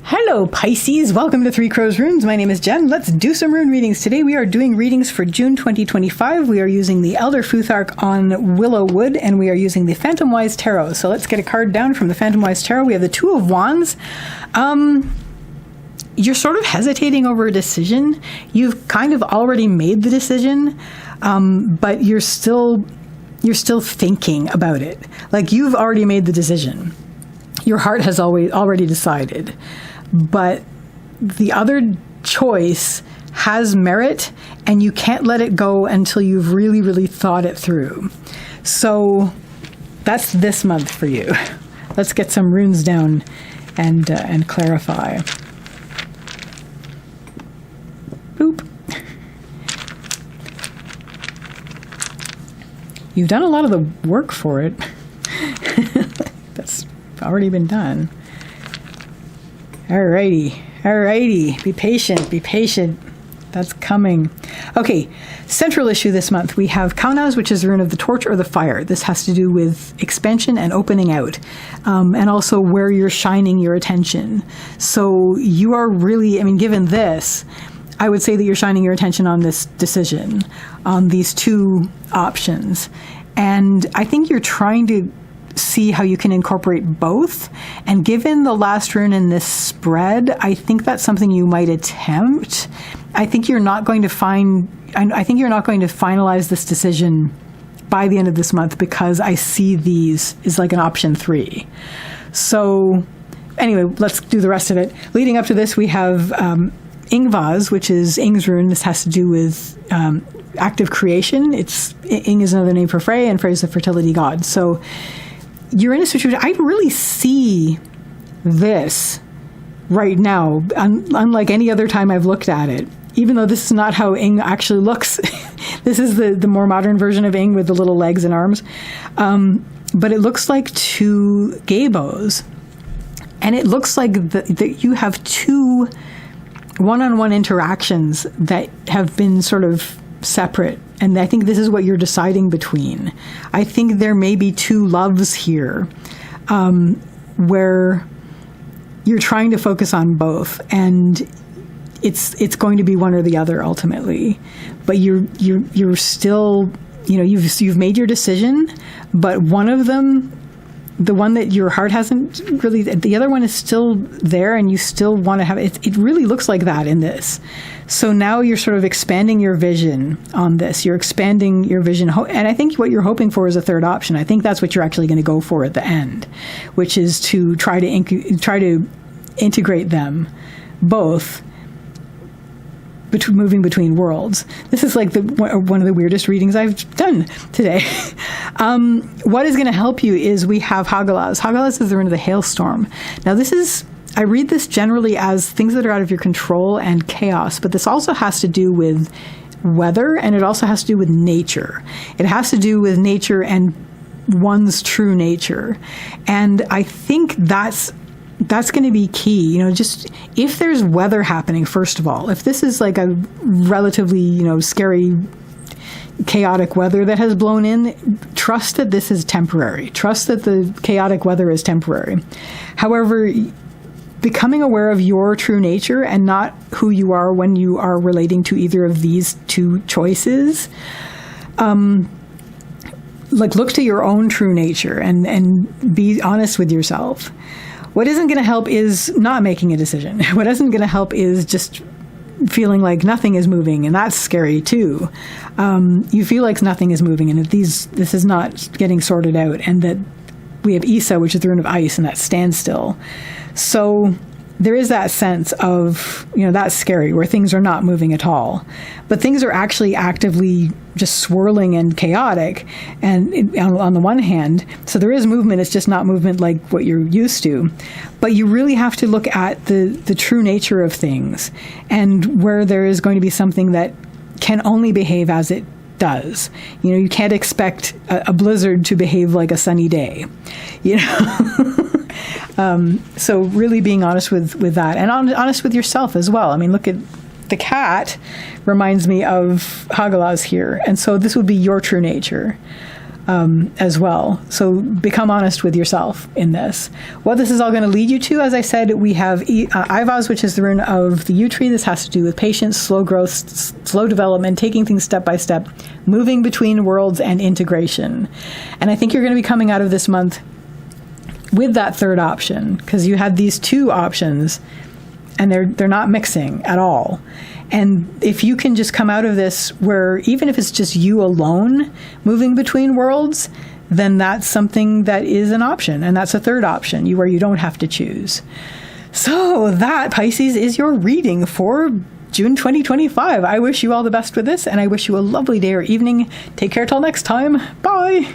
Hello Pisces, welcome to Three Crows Runes. My name is Jen. Let's do some rune readings. Today we are doing readings for June 2025. We are using the Elder Futhark on Willow wood, and we are using the Phantomwise Tarot. So let's get a card down from the Phantomwise Tarot. We have the Two of Wands. You're sort of hesitating over a decision. You've kind of already made the decision, but you're still thinking about it. Like, you've already made the decision. Your heart has already decided. But the other choice has merit, and you can't let it go until you've really, really thought it through. So that's this month for you. Let's get some runes down and clarify. Boop. You've done a lot of the work for it. That's already been done. Alrighty. Be patient. That's coming. Okay, central issue this month. We have Kaunas, which is the rune of the torch or the fire. This has to do with expansion and opening out, and also where you're shining your attention. So you are really, given this, I would say that you're shining your attention on this decision, on these two options. And I think you're trying to see how you can incorporate both. And given the last rune in this spread, I think that's something you might attempt. I think you're not going to finalize this decision by the end of this month, because I see these as like an option 3. So anyway, let's do the rest of it. Leading up to this, we have Ingvaz, which is Ing's rune. This has to do with active creation. Ing is another name for Frey, and Frey is the fertility god. So you're in a situation, I really see this right now, unlike any other time I've looked at it, even though this is not how Ing actually looks. This is the more modern version of Ing with the little legs and arms. But it looks like two gaybos. And it looks like that you have two one-on-one interactions that have been sort of separate. And I think this is what you're deciding between. I think there may be two loves here, where you're trying to focus on both, and it's going to be one or the other ultimately. But you're still, you've made your decision, but one of them, the one that your heart hasn't really, the other one is still there, and you still want to have it. It really looks like that in this. So now you're sort of expanding your vision on this. You're expanding your vision. And I think what you're hoping for is a third option. I think that's what you're actually going to go for at the end, which is to try to integrate them both, moving between worlds. This is like one of the weirdest readings I've done today. What is going to help you is we have Hagalaz. Hagalaz is the rune of the hailstorm. Now I read this generally as things that are out of your control and chaos, but this also has to do with weather, and it also has to do with nature. It has to do with nature and one's true nature. And I think that's going to be key. Just if there's weather happening, first of all, if this is like a relatively, scary, chaotic weather that has blown in, trust that this is temporary. Trust that the chaotic weather is temporary. However, becoming aware of your true nature and not who you are when you are relating to either of these two choices, look to your own true nature and be honest with yourself. What isn't going to help is not making a decision. What isn't going to help is just feeling like nothing is moving, and that's scary too. You feel like nothing is moving, and that this is not getting sorted out, and that we have Isa, which is the rune of ice, and that standstill. So there is that sense of, that's scary, where things are not moving at all. But things are actually actively just swirling and chaotic, and on the one hand, so there is movement, it's just not movement like what you're used to. But you really have to look at the true nature of things, and where there is going to be something that can only behave as it does. You can't expect a blizzard to behave like a sunny day. So really being honest with that, and honest with yourself as well. Look at the cat, reminds me of Hagalaz here, and so this would be your true nature. as well. So become honest with yourself in this. What this is all going to lead you to, as I said, we have Ivaz, which is the rune of the yew tree. This has to do with patience, slow growth, slow development, taking things step by step, moving between worlds and integration. And I think you're going to be coming out of this month with that third option, because you had these two options and they're not mixing at all. And if you can just come out of this where, even if it's just you alone moving between worlds, then that's something that is an option. And that's a third option, where you don't have to choose. So that, Pisces, is your reading for June 2025. I wish you all the best with this, and I wish you a lovely day or evening. Take care till next time. Bye.